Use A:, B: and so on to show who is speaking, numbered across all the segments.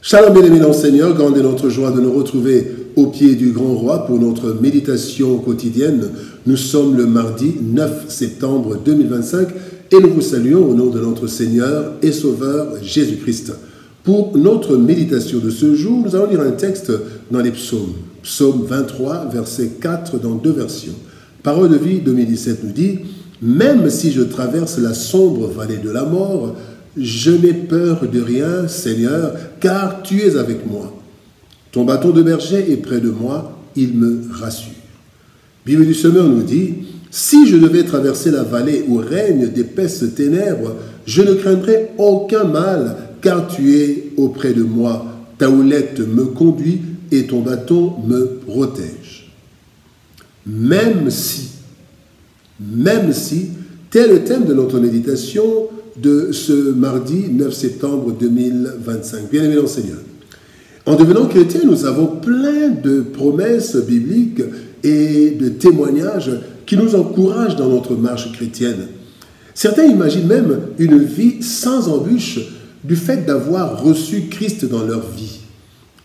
A: Shalom bien-aimés dans le Seigneur, grande est notre joie de nous retrouver au pied du grand roi pour notre méditation quotidienne. Nous sommes le mardi 9 septembre 2025 et nous vous saluons au nom de notre Seigneur et Sauveur Jésus-Christ. Pour notre méditation de ce jour, nous allons lire un texte dans les psaumes. Psaume 23, verset 4 dans deux versions. Parole de vie 2017 nous dit « Même si je traverse la sombre vallée de la mort, je n'ai peur de rien, Seigneur, car tu es avec moi. Ton bâton de berger est près de moi, il me rassure. » Bible du Semeur nous dit « Si je devais traverser la vallée où règnent d'épaisses ténèbres, je ne craindrai aucun mal, car tu es auprès de moi. Ta houlette me conduit et ton bâton me protège. » Même si, tel est le thème de notre méditation de ce mardi 9 septembre 2025. Bien-aimés dans le Seigneur. En devenant chrétiens, nous avons plein de promesses bibliques et de témoignages qui nous encouragent dans notre marche chrétienne. Certains imaginent même une vie sans embûche du fait d'avoir reçu Christ dans leur vie.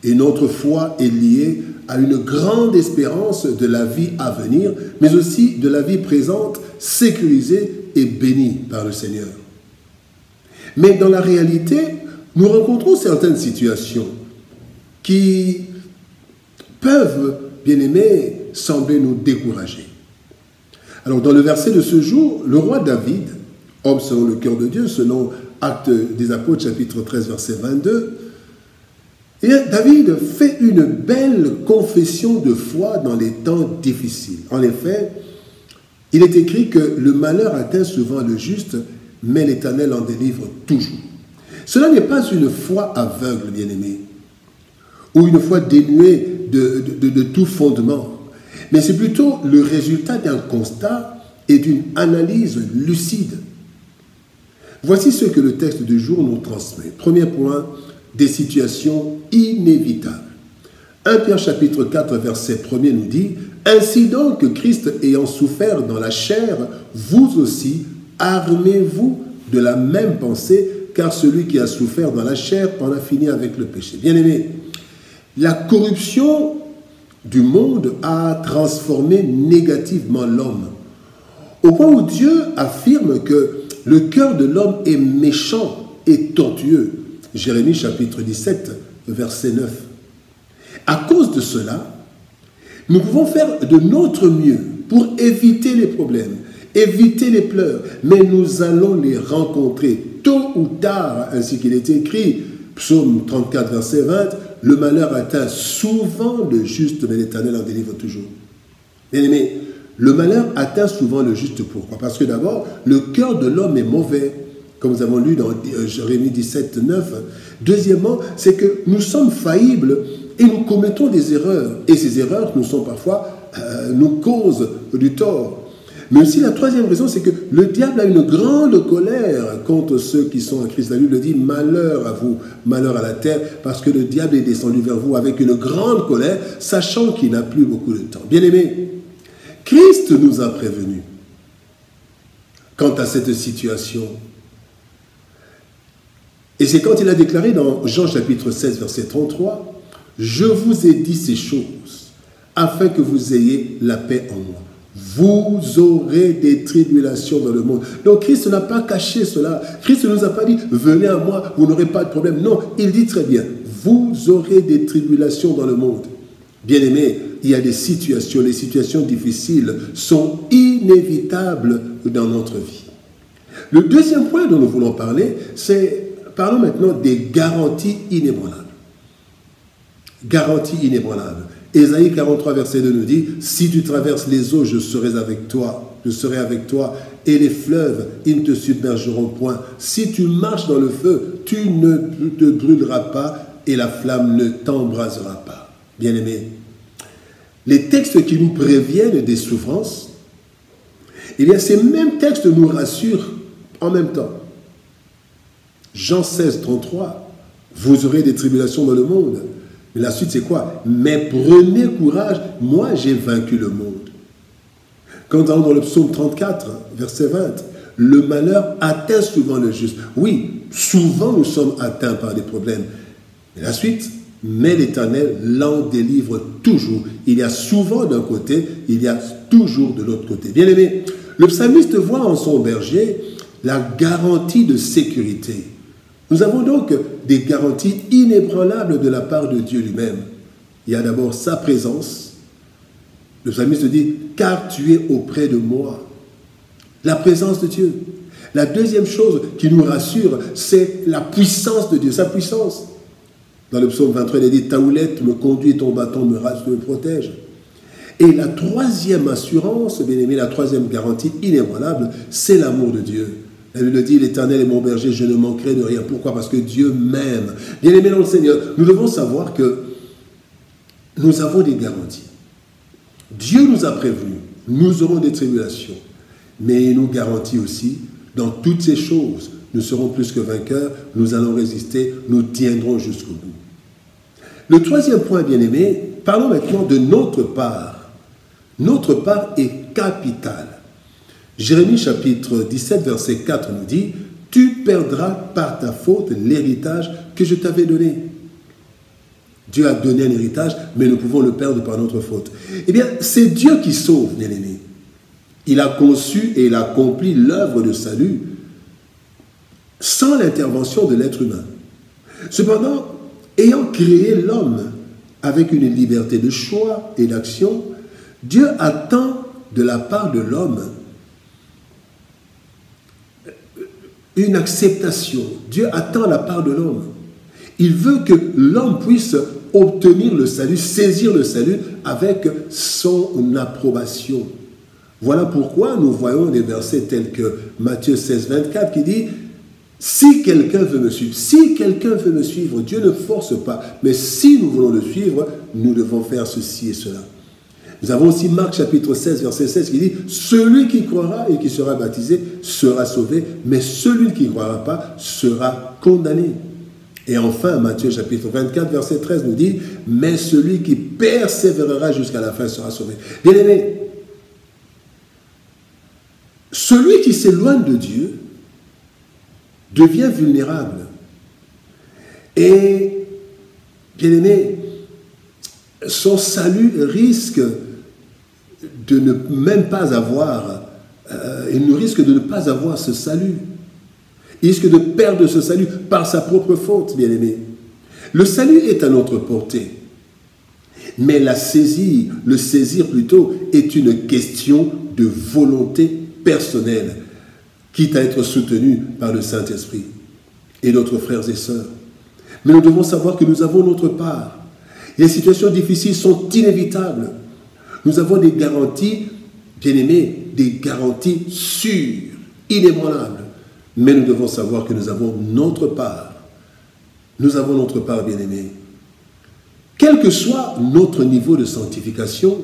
A: Et notre foi est liée à une grande espérance de la vie à venir, mais aussi de la vie présente, sécurisée et bénie par le Seigneur. Mais dans la réalité, nous rencontrons certaines situations qui peuvent, bien aimés, sembler nous décourager. Alors, dans le verset de ce jour, le roi David, homme selon le cœur de Dieu, selon Actes des Apôtres, chapitre 13, verset 22, et David fait une belle confession de foi dans les temps difficiles. En effet, il est écrit que le malheur atteint souvent le juste, mais l'Éternel en délivre toujours. Cela n'est pas une foi aveugle, bien-aimé, ou une foi dénuée de tout fondement, mais c'est plutôt le résultat d'un constat et d'une analyse lucide. Voici ce que le texte du jour nous transmet. Premier point, des situations inévitables. 1 Pierre chapitre 4, verset 1er nous dit « Ainsi donc, Christ ayant souffert dans la chair, vous aussi, armez-vous de la même pensée, car celui qui a souffert dans la chair en a fini avec le péché. » Bien-aimés, la corruption du monde a transformé négativement l'homme, au point où Dieu affirme que le cœur de l'homme est méchant et tortueux. Jérémie chapitre 17, verset 9. À cause de cela, nous pouvons faire de notre mieux pour éviter les problèmes, éviter les pleurs, mais nous allons les rencontrer tôt ou tard, ainsi qu'il est écrit, psaume 34, verset 20, « Le malheur atteint souvent le juste, mais l'Éternel en délivre toujours. » Bien-aimés, le malheur atteint souvent le juste. Pourquoi? Parce que d'abord, le cœur de l'homme est mauvais, comme nous avons lu dans Jérémie 17, 9. Deuxièmement, c'est que nous sommes faillibles et nous commettons des erreurs. Et ces erreurs nous causent du tort. Mais aussi la troisième raison, c'est que le diable a une grande colère contre ceux qui sont en Christ. La Bible dit « Malheur à vous, malheur à la terre, parce que le diable est descendu vers vous avec une grande colère, sachant qu'il n'a plus beaucoup de temps. » Bien-aimés, Christ nous a prévenus quant à cette situation. Et c'est quand il a déclaré dans Jean chapitre 16, verset 33, « Je vous ai dit ces choses, afin que vous ayez la paix en moi. Vous aurez des tribulations dans le monde. » Donc Christ n'a pas caché cela. Christ ne nous a pas dit « Venez à moi, vous n'aurez pas de problème. » Non, il dit très bien « Vous aurez des tribulations dans le monde. » Bien-aimés, il y a des situations, les situations difficiles sont inévitables dans notre vie. Le deuxième point dont nous voulons parler, parlons maintenant des garanties inébranlables. Garanties inébranlables. Ésaïe 43, verset 2 nous dit « Si tu traverses les eaux, je serai avec toi, et les fleuves, ils ne te submergeront point. Si tu marches dans le feu, tu ne te brûleras pas, et la flamme ne t'embrasera pas. » Bien-aimés, les textes qui nous préviennent des souffrances, eh bien, ces mêmes textes nous rassurent en même temps. Jean 16, 33, vous aurez des tribulations dans le monde. Mais la suite, c'est quoi? Mais prenez courage, moi j'ai vaincu le monde. Quand nous allons dans le psaume 34, verset 20, le malheur atteint souvent le juste. Oui, souvent nous sommes atteints par des problèmes. Et la suite, mais l'Éternel l'en délivre toujours. Il y a souvent d'un côté, il y a toujours de l'autre côté. Bien aimé, le psalmiste voit en son berger la garantie de sécurité. Nous avons donc des garanties inébranlables de la part de Dieu lui-même. Il y a d'abord sa présence. Le psalmiste dit, car tu es auprès de moi. La présence de Dieu. La deuxième chose qui nous rassure, c'est la puissance de Dieu, sa puissance. Dans le psaume 23, il dit, ta houlette me conduit, ton bâton me rassure, me protège. Et la troisième assurance, bien aimé, la troisième garantie inébranlable, c'est l'amour de Dieu. Elle le dit, l'Éternel est mon berger, je ne manquerai de rien. Pourquoi? Parce que Dieu m'aime. Bien aimé dans le Seigneur, nous devons savoir que nous avons des garanties. Dieu nous a prévenus, nous aurons des tribulations, mais il nous garantit aussi, dans toutes ces choses, nous serons plus que vainqueurs, nous allons résister, nous tiendrons jusqu'au bout. Le troisième point, bien aimé, parlons maintenant de notre part. Notre part est capitale. Jérémie chapitre 17, verset 4 nous dit, « Tu perdras par ta faute l'héritage que je t'avais donné. » Dieu a donné un héritage, mais nous pouvons le perdre par notre faute. Eh bien, c'est Dieu qui sauve, bien aimé. Il a conçu et il a accompli l'œuvre de salut sans l'intervention de l'être humain. Cependant, ayant créé l'homme avec une liberté de choix et d'action, Dieu attend de la part de l'homme une acceptation. Dieu attend la part de l'homme. Il veut que l'homme puisse obtenir le salut, saisir le salut avec son approbation. Voilà pourquoi nous voyons des versets tels que Matthieu 16, 24 qui dit « Si quelqu'un veut me suivre, Dieu ne force pas, mais si nous voulons le suivre, nous devons faire ceci et cela. » Nous avons aussi Marc chapitre 16, verset 16 qui dit « Celui qui croira et qui sera baptisé sera sauvé, mais celui qui ne croira pas sera condamné. » Et enfin, Matthieu chapitre 24, verset 13 nous dit « Mais celui qui persévérera jusqu'à la fin sera sauvé. » Bien aimé, celui qui s'éloigne de Dieu devient vulnérable. Et, bien aimé, son salut risque de ne même pas avoir, il risque de ne pas avoir ce salut. Il risque de perdre ce salut par sa propre faute, bien aimé. Le salut est à notre portée. Mais le saisir plutôt, est une question de volonté personnelle, quitte à être soutenu par le Saint-Esprit et d'autres frères et sœurs. Mais nous devons savoir que nous avons notre part. Les situations difficiles sont inévitables. Nous avons des garanties, bien aimés, des garanties sûres, inébranlables. Mais nous devons savoir que nous avons notre part. Nous avons notre part, bien aimés. Quel que soit notre niveau de sanctification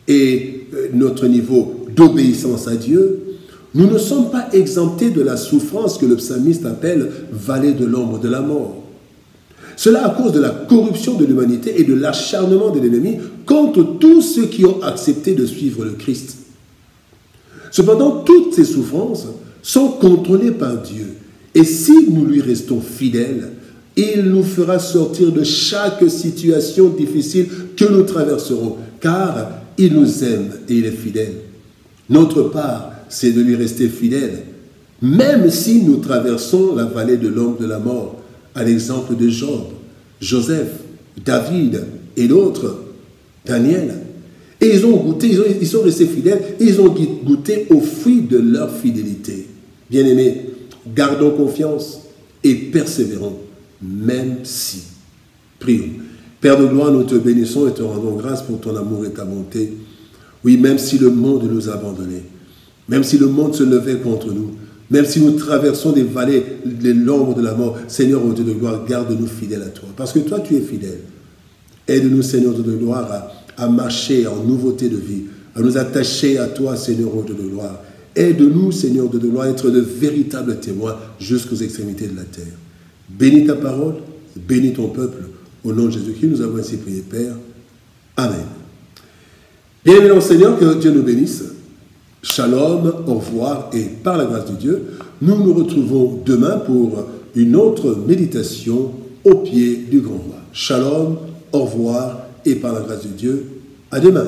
A: et notre niveau d'obéissance à Dieu, nous ne sommes pas exemptés de la souffrance que le psalmiste appelle « vallée de l'ombre de la mort ». Cela à cause de la corruption de l'humanité et de l'acharnement de l'ennemi contre tous ceux qui ont accepté de suivre le Christ. Cependant, toutes ces souffrances sont contrôlées par Dieu. Et si nous lui restons fidèles, il nous fera sortir de chaque situation difficile que nous traverserons, car il nous aime et il est fidèle. Notre part, c'est de lui rester fidèle, même si nous traversons la vallée de l'ombre de la mort, à l'exemple de Job, Joseph, David et d'autres, Daniel. Et ils ont goûté, ils sont restés fidèles, et ils ont goûté au fruit de leur fidélité. Bien-aimés, gardons confiance et persévérons, même si. Prions. Père de gloire, nous te bénissons et te rendons grâce pour ton amour et ta bonté. Oui, même si le monde nous a abandonnés, même si le monde se levait contre nous, même si nous traversons des vallées, de l'ombre de la mort, Seigneur, ô Dieu de gloire, garde-nous fidèles à toi. Parce que toi, tu es fidèle. Aide-nous, Seigneur, Dieu de gloire, à marcher en nouveauté de vie, à nous attacher à toi, Seigneur, ô Dieu de gloire. Aide-nous, Seigneur, Dieu de gloire, à être de véritables témoins jusqu'aux extrémités de la terre. Bénis ta parole, bénis ton peuple. Au nom de Jésus-Christ, nous avons ainsi prié, Père. Amen. Bien-aimés, Seigneur, que Dieu nous bénisse. Shalom, au revoir, et par la grâce de Dieu, nous nous retrouvons demain pour une autre méditation au pied du grand roi. Shalom, au revoir et par la grâce de Dieu, à demain.